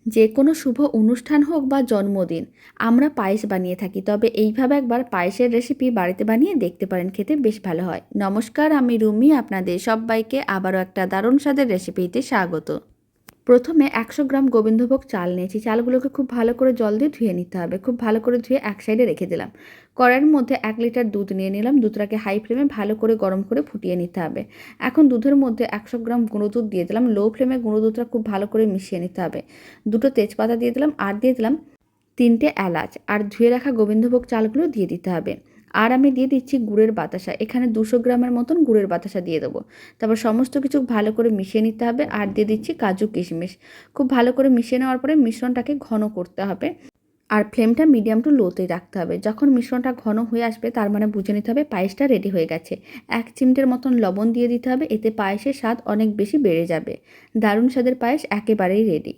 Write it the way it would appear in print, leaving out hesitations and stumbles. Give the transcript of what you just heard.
যে কোনো শুভ অনুষ্ঠান হোক বা জন্মদিন আমরা পায়েস বানিয়ে থাকি, তবে এইভাবে একবার পায়েসের রেসিপি বাড়িতে বানিয়ে দেখতে পারেন, খেতে বেশ ভালো হয়। নমস্কার, আমি রুমি, আপনাদের সবাইকে আবারও একটা দারুণ স্বাদের রেসিপিতে স্বাগত। প্রথমে 100 গ্রাম গোবিন্দভোগ চাল নিয়েছি। চালগুলোকে খুব ভালো করে জল দিয়ে ধুয়ে নিতে হবে। খুব ভালো করে ধুয়ে এক সাইডে রেখে দিলাম। কড়াইয়ের মধ্যে 1 লিটার দুধ নিয়ে নিলাম। দুধটাকে হাই ফ্লেমে ভালো করে গরম করে ফুটিয়ে নিতে হবে। এখন দুধের মধ্যে 100 গ্রাম গুঁড়ো দুধ দিয়ে দিলাম। লো ফ্লেমে গুঁড়ো দুধটা খুব ভালো করে মিশিয়ে নিতে হবে। দুটো তেজপাতা দিয়ে দিলাম আর দিয়ে দিলাম 3টে এলাচ, আর ধুয়ে রাখা গোবিন্দভোগ চালগুলো দিয়ে দিতে হবে। আর আমি দিয়ে দিচ্ছি গুড়ের বাতাসা। এখানে 200 গ্রামের মতন গুড়ের বাতাসা দিয়ে দেবো। তারপর সমস্ত কিছু ভালো করে মিশিয়ে নিতে হবে আর দিয়ে দিচ্ছি কাজু কিশমিশ। খুব ভালো করে মিশিয়ে নেওয়ার পরে মিশ্রণটাকে ঘন করতে হবে আর ফ্লেমটা মিডিয়াম টু লোতেই রাখতে হবে। যখন মিশ্রণটা ঘন হয়ে আসবে তার মানে বুঝে নিতে হবে পায়েসটা রেডি হয়ে গেছে। 1 চিমটের মতন লবণ দিয়ে দিতে হবে, এতে পায়েসের স্বাদ অনেক বেশি বেড়ে যাবে। দারুণ স্বাদের পায়েস একেবারেই রেডি।